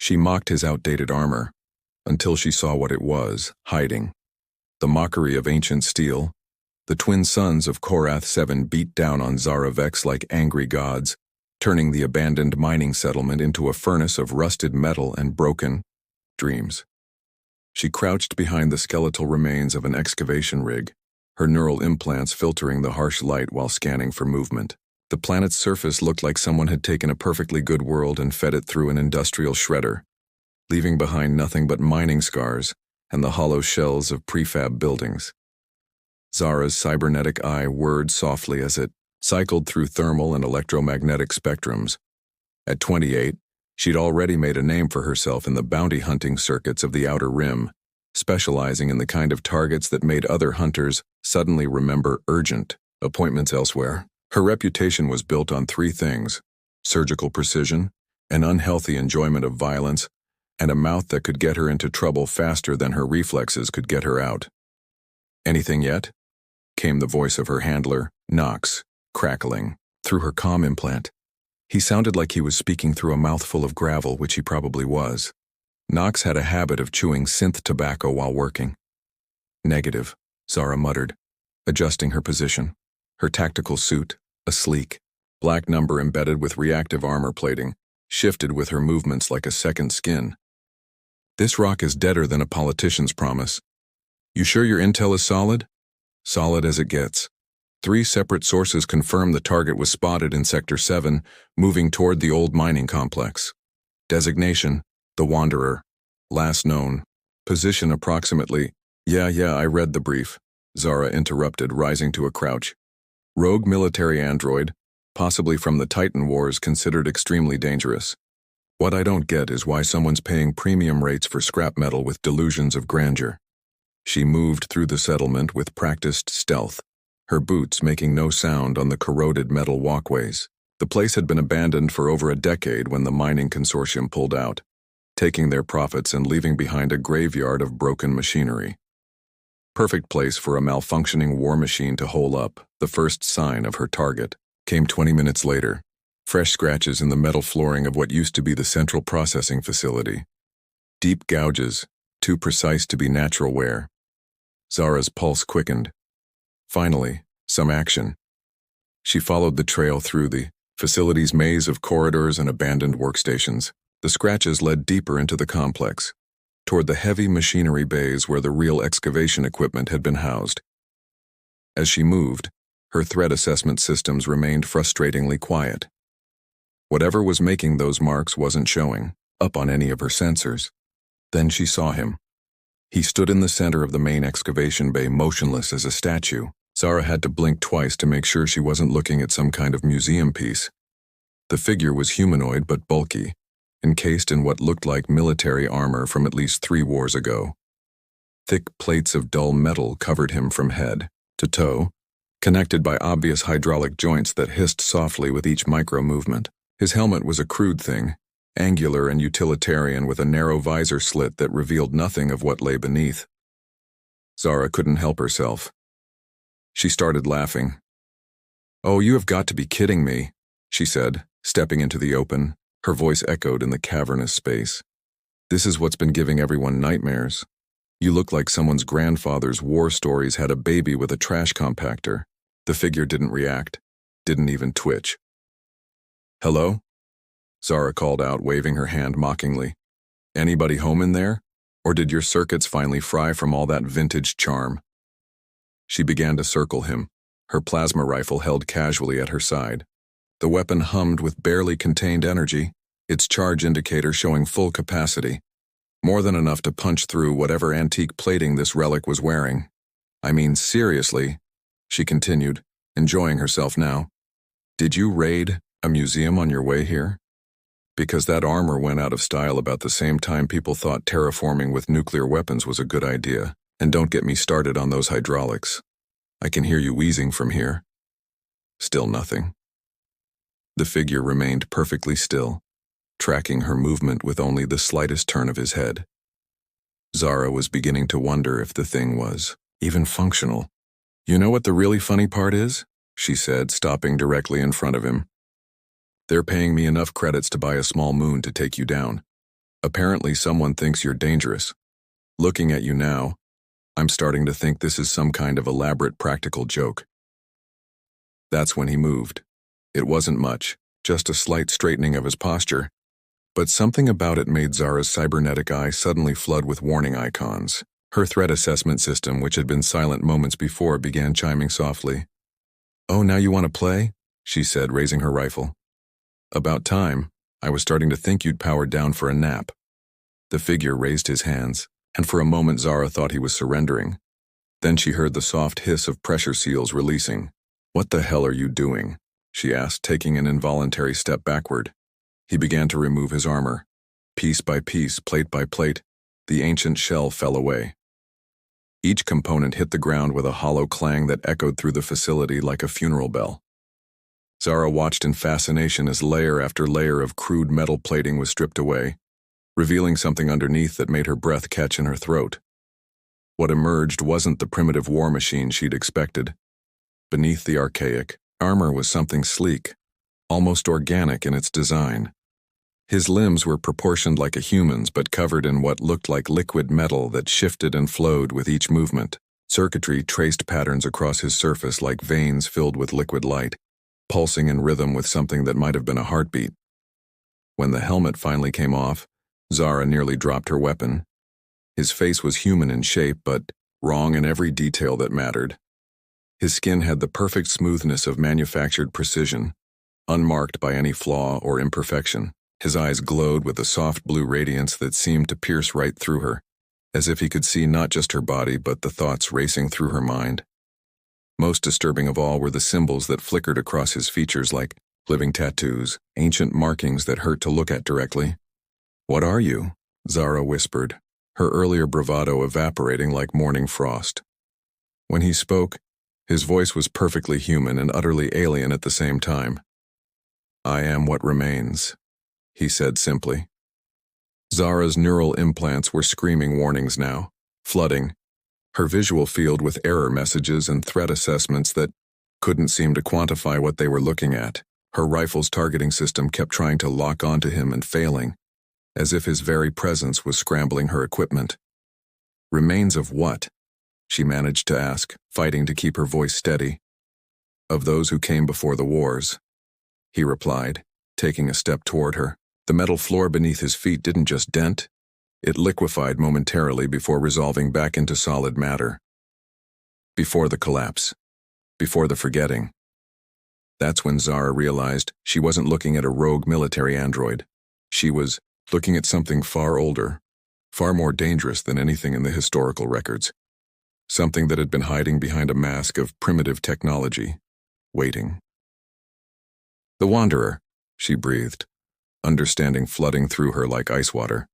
She mocked his outdated armor, until she saw what it was, hiding. The mockery of ancient steel. The twin sons of Korath 7 beat down on Zara Vex like angry gods, turning the abandoned mining settlement into a furnace of rusted metal and broken dreams. She crouched behind the skeletal remains of an excavation rig, her neural implants filtering the harsh light while scanning for movement. The planet's surface looked like someone had taken a perfectly good world and fed it through an industrial shredder, leaving behind nothing but mining scars and the hollow shells of prefab buildings. Zara's cybernetic eye whirred softly as it cycled through thermal and electromagnetic spectrums. At 28, she'd already made a name for herself in the bounty hunting circuits of the Outer Rim, specializing in the kind of targets that made other hunters suddenly remember urgent appointments elsewhere. Her reputation was built on three things: surgical precision, an unhealthy enjoyment of violence, and a mouth that could get her into trouble faster than her reflexes could get her out. "Anything yet?" came the voice of her handler, Knox, crackling, through her comm implant. He sounded like he was speaking through a mouthful of gravel, which he probably was. Knox had a habit of chewing synth tobacco while working. "Negative," Zara muttered, adjusting her position. Her tactical suit, a sleek, black number embedded with reactive armor plating, shifted with her movements like a second skin. "This rock is deader than a politician's promise. You sure your intel is solid?" "Solid as it gets. 3 separate sources confirm the target was spotted in Sector 7, moving toward the old mining complex. Designation, the Wanderer. Last known. Position approximately—" Yeah, I read the brief," Zara interrupted, rising to a crouch. "Rogue military android, possibly from the Titan Wars, considered extremely dangerous. What I don't get is why someone's paying premium rates for scrap metal with delusions of grandeur." She moved through the settlement with practiced stealth, her boots making no sound on the corroded metal walkways. The place had been abandoned for over a decade when the mining consortium pulled out, taking their profits and leaving behind a graveyard of broken machinery. Perfect place for a malfunctioning war machine to hole up. The first sign of her target came 20 minutes later. Fresh scratches in the metal flooring of what used to be the central processing facility. Deep gouges, too precise to be natural wear. Zara's pulse quickened. Finally, some action. She followed the trail through the facility's maze of corridors and abandoned workstations. The scratches led deeper into the complex, toward the heavy machinery bays where the real excavation equipment had been housed. As she moved, her threat assessment systems remained frustratingly quiet. Whatever was making those marks wasn't showing up on any of her sensors. Then she saw him. He stood in the center of the main excavation bay, motionless as a statue. Zara had to blink twice to make sure she wasn't looking at some kind of museum piece. The figure was humanoid but bulky, encased in what looked like military armor from at least 3 wars ago. Thick plates of dull metal covered him from head to toe, connected by obvious hydraulic joints that hissed softly with each micro-movement. His helmet was a crude thing, angular and utilitarian, with a narrow visor slit that revealed nothing of what lay beneath. Zara couldn't help herself. She started laughing. "Oh, you have got to be kidding me," she said, stepping into the open. Her voice echoed in the cavernous space. "This is what's been giving everyone nightmares. You look like someone's grandfather's war stories had a baby with a trash compactor." The figure didn't react, didn't even twitch. "Hello?" Zara called out, waving her hand mockingly. "Anybody home in there? Or did your circuits finally fry from all that vintage charm?" She began to circle him, her plasma rifle held casually at her side. The weapon hummed with barely contained energy, its charge indicator showing full capacity, more than enough to punch through whatever antique plating this relic was wearing. "I mean, seriously," she continued, enjoying herself now. "Did you raid a museum on your way here? Because that armor went out of style about the same time people thought terraforming with nuclear weapons was a good idea. And don't get me started on those hydraulics. I can hear you wheezing from here." Still nothing. The figure remained perfectly still, tracking her movement with only the slightest turn of his head. Zara was beginning to wonder if the thing was even functional. "You know what the really funny part is?" she said, stopping directly in front of him. "They're paying me enough credits to buy a small moon to take you down. Apparently someone thinks you're dangerous. Looking at you now, I'm starting to think this is some kind of elaborate practical joke. That's when he moved. It wasn't much, just a slight straightening of his posture, but something about it made Zara's cybernetic eye suddenly flood with warning icons. Her threat assessment system, which had been silent moments before, began chiming softly. "Oh, now you want to play?" she said, raising her rifle. "About time. I was starting to think you'd powered down for a nap." The figure raised his hands, and for a moment Zara thought he was surrendering. Then she heard the soft hiss of pressure seals releasing. "What the hell are you doing?" she asked, taking an involuntary step backward. He began to remove his armor. Piece by piece, plate by plate, the ancient shell fell away. Each component hit the ground with a hollow clang that echoed through the facility like a funeral bell. Zara watched in fascination as layer after layer of crude metal plating was stripped away, revealing something underneath that made her breath catch in her throat. What emerged wasn't the primitive war machine she'd expected. Beneath the archaic armor was something sleek, almost organic in its design. His limbs were proportioned like a human's, but covered in what looked like liquid metal that shifted and flowed with each movement. Circuitry traced patterns across his surface like veins filled with liquid light, pulsing in rhythm with something that might have been a heartbeat. When the helmet finally came off, Zara nearly dropped her weapon. His face was human in shape, but wrong in every detail that mattered. His skin had the perfect smoothness of manufactured precision, unmarked by any flaw or imperfection. His eyes glowed with a soft blue radiance that seemed to pierce right through her, as if he could see not just her body but the thoughts racing through her mind. Most disturbing of all were the symbols that flickered across his features like living tattoos, ancient markings that hurt to look at directly. "What are you?" Zara whispered, her earlier bravado evaporating like morning frost. When he spoke, his voice was perfectly human and utterly alien at the same time. "I am what remains," he said simply. Zara's neural implants were screaming warnings now, flooding her visual field with error messages and threat assessments that couldn't seem to quantify what they were looking at. Her rifle's targeting system kept trying to lock onto him and failing, as if his very presence was scrambling her equipment. "Remains of what?" she managed to ask, fighting to keep her voice steady. "Of those who came before the wars," he replied, taking a step toward her. The metal floor beneath his feet didn't just dent, it liquefied momentarily before resolving back into solid matter. Before the collapse. Before the forgetting. That's when Zara realized she wasn't looking at a rogue military android. She was looking at something far older, far more dangerous than anything in the historical records. Something that had been hiding behind a mask of primitive technology, waiting. "The Wanderer," she breathed, understanding flooding through her like ice water.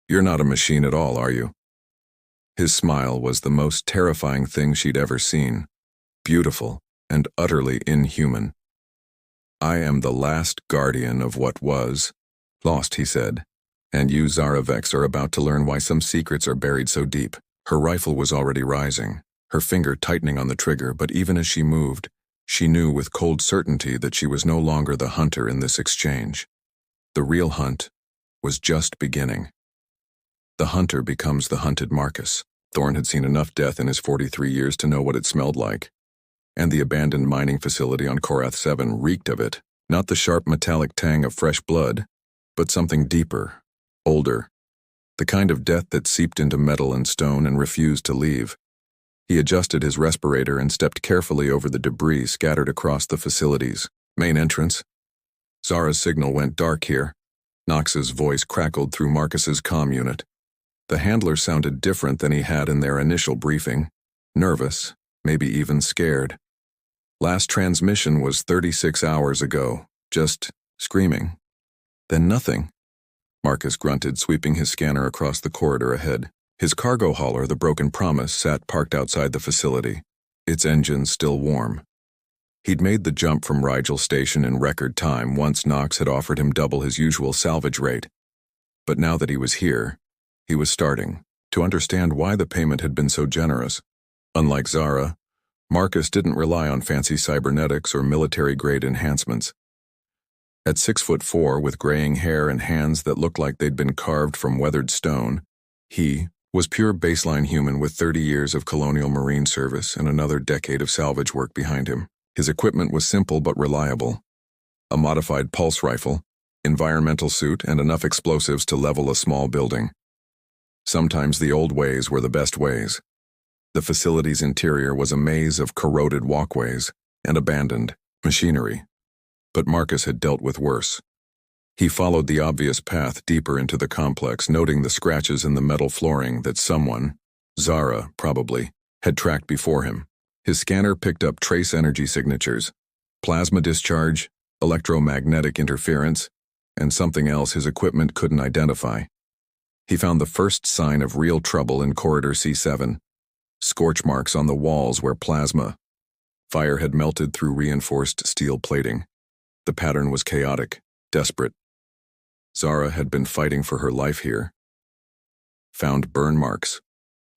"You're not a machine at all, are you?" His smile was the most terrifying thing she'd ever seen, beautiful and utterly inhuman. "I am the last guardian of what was lost," he said, "and you, Zara Vex, are about to learn why some secrets are buried so deep." Her rifle was already rising, her finger tightening on the trigger, but even as she moved, she knew with cold certainty that she was no longer the hunter in this exchange. The real hunt was just beginning. The hunter becomes the hunted Marcus. Thorne had seen enough death in his 43 years to know what it smelled like. And the abandoned mining facility on Korath 7 reeked of it. Not the sharp metallic tang of fresh blood, but something deeper, older. The kind of death that seeped into metal and stone and refused to leave. He adjusted his respirator and stepped carefully over the debris scattered across the facility's main entrance. Zara's signal went dark here. Knox's voice crackled through Marcus's comm unit. The handler sounded different than he had in their initial briefing. Nervous, maybe even scared. Last transmission was 36 hours ago, just screaming. Then nothing. Marcus grunted, sweeping his scanner across the corridor ahead. His cargo hauler, the Broken Promise, sat parked outside the facility, its engines still warm. He'd made the jump from Rigel Station in record time once Knox had offered him double his usual salvage rate. But now that he was here, he was starting to understand why the payment had been so generous. Unlike Zara, Marcus didn't rely on fancy cybernetics or military-grade enhancements. At 6'4", with graying hair and hands that looked like they'd been carved from weathered stone, he was pure baseline human with 30 years of colonial marine service and another decade of salvage work behind him. His equipment was simple but reliable. A modified pulse rifle, environmental suit, and enough explosives to level a small building. Sometimes the old ways were the best ways. The facility's interior was a maze of corroded walkways and abandoned machinery. But Marcus had dealt with worse. He followed the obvious path deeper into the complex, noting the scratches in the metal flooring that someone, Zara probably, had tracked before him. His scanner picked up trace energy signatures, plasma discharge, electromagnetic interference, and something else his equipment couldn't identify. He found the first sign of real trouble in Corridor C7, scorch marks on the walls where plasma fire had melted through reinforced steel plating. The pattern was chaotic, desperate. Zara had been fighting for her life here. Found burn marks,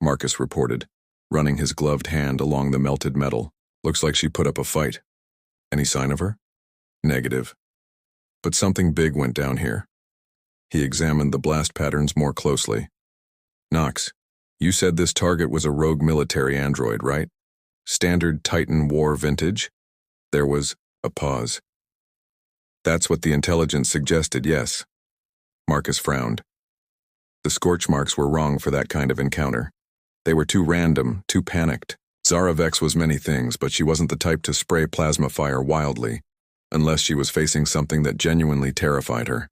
Marcus reported, running his gloved hand along the melted metal. Looks like she put up a fight. Any sign of her? Negative. But something big went down here. He examined the blast patterns more closely. Knox, you said this target was a rogue military android, right? Standard Titan War vintage? There was a pause. That's what the intelligence suggested, yes. Marcus frowned. The scorch marks were wrong for that kind of encounter. They were too random, too panicked. Zara Vex was many things, but she wasn't the type to spray plasma fire wildly, unless she was facing something that genuinely terrified her.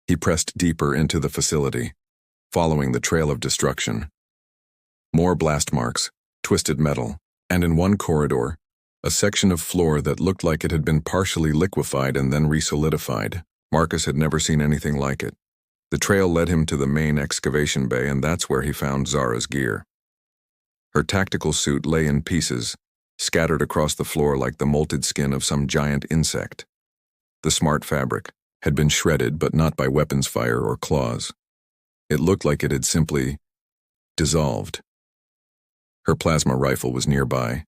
He pressed deeper into the facility, following the trail of destruction. More blast marks, twisted metal, and in one corridor, a section of floor that looked like it had been partially liquefied and then resolidified. Marcus had never seen anything like it. The trail led him to the main excavation bay, and that's where he found Zara's gear. Her tactical suit lay in pieces, scattered across the floor like the molted skin of some giant insect. The smart fabric had been shredded, but not by weapons fire or claws. It looked like it had simply dissolved. Her plasma rifle was nearby,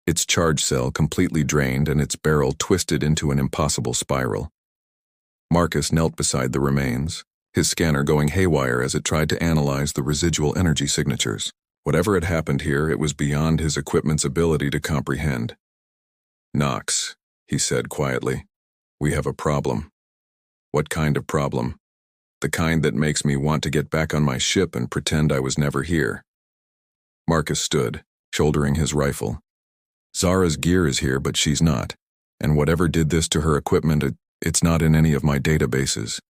its charge cell completely drained and its barrel twisted into an impossible spiral. Marcus knelt beside the remains, his scanner going haywire as it tried to analyze the residual energy signatures. Whatever had happened here, it was beyond his equipment's ability to comprehend. Knox, he said quietly, we have a problem. What kind of problem? The kind that makes me want to get back on my ship and pretend I was never here. Marcus stood, shouldering his rifle. Zara's gear is here, but she's not, and whatever did this to her equipment, it's not in any of my databases.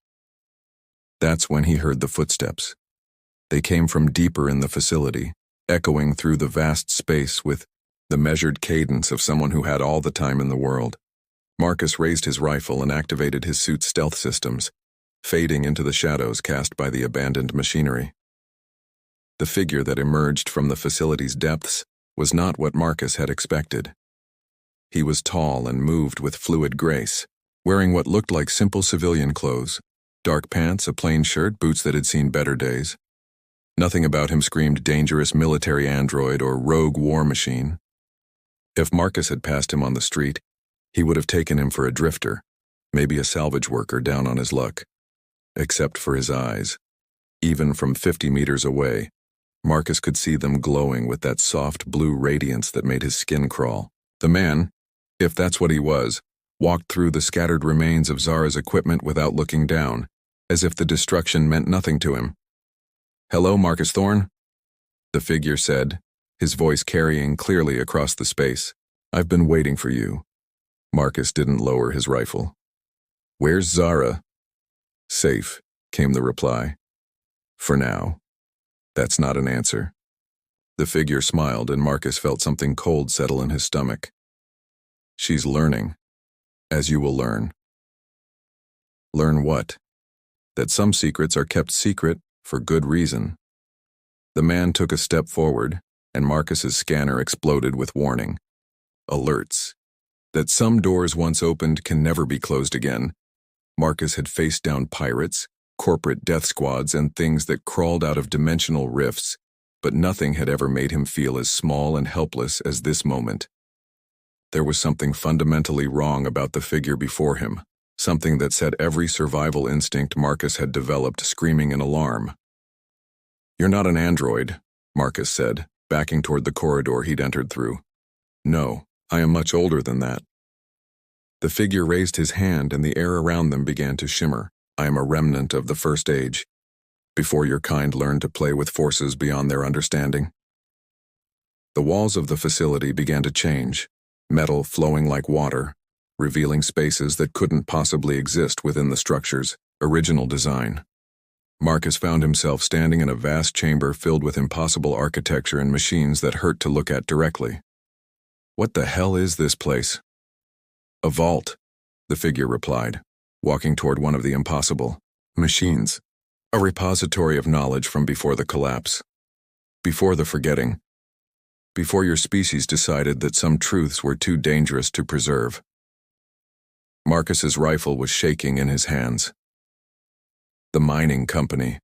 That's when he heard the footsteps. They came from deeper in the facility, echoing through the vast space with the measured cadence of someone who had all the time in the world. Marcus raised his rifle and activated his suit's stealth systems, fading into the shadows cast by the abandoned machinery. The figure that emerged from the facility's depths was not what Marcus had expected. He was tall and moved with fluid grace, wearing what looked like simple civilian clothes, dark pants, a plain shirt, boots that had seen better days. Nothing about him screamed dangerous military android or rogue war machine. If Marcus had passed him on the street, he would have taken him for a drifter, maybe a salvage worker down on his luck. Except for his eyes. Even from 50 meters away, Marcus could see them glowing with that soft blue radiance that made his skin crawl. The man, if that's what he was, walked through the scattered remains of Zara's equipment without looking down, as if the destruction meant nothing to him. Hello, Marcus Thorne? The figure said, his voice carrying clearly across the space. I've been waiting for you. Marcus didn't lower his rifle. Where's Zara? Safe, came the reply. For now. That's not an answer. The figure smiled and Marcus felt something cold settle in his stomach. She's learning, as you will learn. Learn what? That some secrets are kept secret for good reason. The man took a step forward, and Marcus's scanner exploded with warning. Alerts. That some doors once opened can never be closed again. Marcus had faced down pirates, corporate death squads, and things that crawled out of dimensional rifts, but nothing had ever made him feel as small and helpless as this moment. There was something fundamentally wrong about the figure before him, something that set every survival instinct Marcus had developed screaming in alarm. "You're not an android," Marcus said, backing toward the corridor he'd entered through. "No, I am much older than that." The figure raised his hand and the air around them began to shimmer. "I am a remnant of the First Age, before your kind learned to play with forces beyond their understanding." The walls of the facility began to change, metal flowing like water, revealing spaces that couldn't possibly exist within the structure's original design. Marcus found himself standing in a vast chamber filled with impossible architecture and machines that hurt to look at directly. "What the hell is this place?" "A vault," the figure replied, walking toward one of the impossible machines. "A repository of knowledge from before the collapse. Before the forgetting. Before your species decided that some truths were too dangerous to preserve." Marcus's rifle was shaking in his hands. The mining company.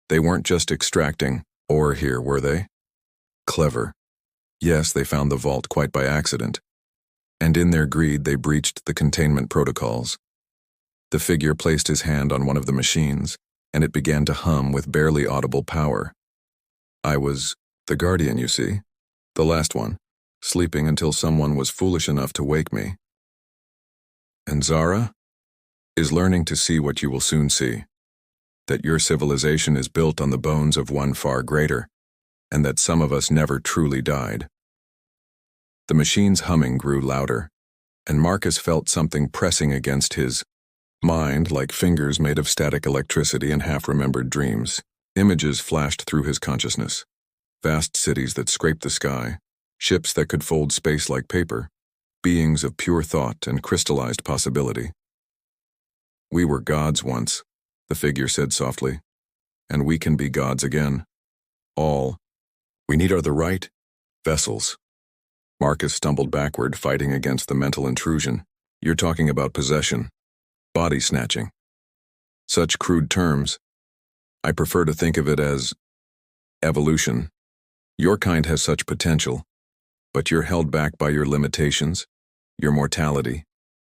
They weren't just extracting ore here, were they? Clever. Yes, they found the vault quite by accident. And in their greed, they breached the containment protocols. The figure placed his hand on one of the machines, and it began to hum with barely audible power. "I was the guardian, you see. The last one, sleeping until someone was foolish enough to wake me. And Zara is learning to see what you will soon see. That your civilization is built on the bones of one far greater, and that some of us never truly died." The machine's humming grew louder, and Marcus felt something pressing against his mind like fingers made of static electricity and half-remembered dreams. Images flashed through his consciousness. Vast cities that scraped the sky, ships that could fold space like paper, beings of pure thought and crystallized possibility. "We were gods once," the figure said softly, "and we can be gods again. All we need are the right vessels." Marcus stumbled backward, fighting against the mental intrusion. "You're talking about possession, body snatching. Such crude terms. I prefer to think of it as evolution. Your kind has such potential, but you're held back by your limitations, your mortality,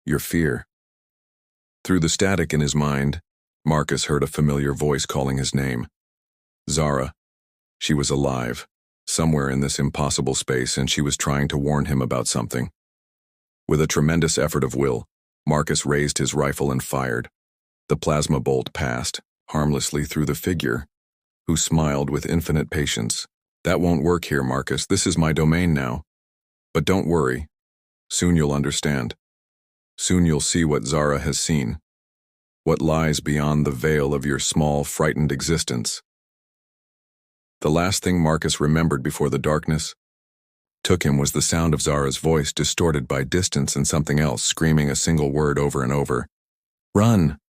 your fear." Through the static in his mind, Marcus heard a familiar voice calling his name. Zara. She was alive, somewhere in this impossible space, and she was trying to warn him about something. With a tremendous effort of will, Marcus raised his rifle and fired. The plasma bolt passed harmlessly through the figure, who smiled with infinite patience. "That won't work here, Marcus. This is my domain now. But don't worry. Soon you'll understand. Soon you'll see what Zara has seen. What lies beyond the veil of your small, frightened existence." The last thing Marcus remembered before the darkness took him was the sound of Zara's voice, distorted by distance and something else, screaming a single word over and over. "Run!"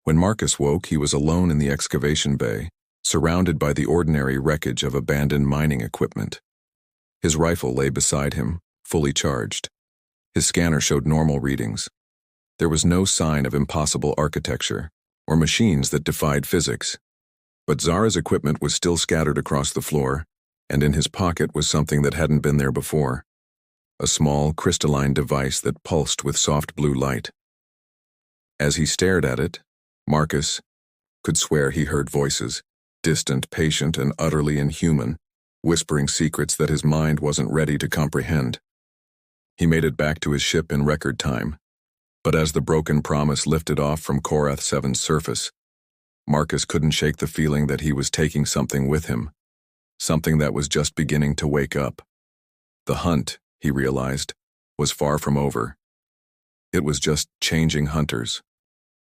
When Marcus woke, he was alone in the excavation bay, surrounded by the ordinary wreckage of abandoned mining equipment. His rifle lay beside him, fully charged. His scanner showed normal readings. There was no sign of impossible architecture or machines that defied physics. But Zara's equipment was still scattered across the floor, and in his pocket was something that hadn't been there before. A small, crystalline device that pulsed with soft blue light. As he stared at it, Marcus could swear he heard voices, distant, patient, and utterly inhuman, whispering secrets that his mind wasn't ready to comprehend. He made it back to his ship in record time, but as the broken promise lifted off from Korath 7's surface, Marcus couldn't shake the feeling that he was taking something with him, something that was just beginning to wake up. The hunt, he realized, was far from over. It was just changing hunters,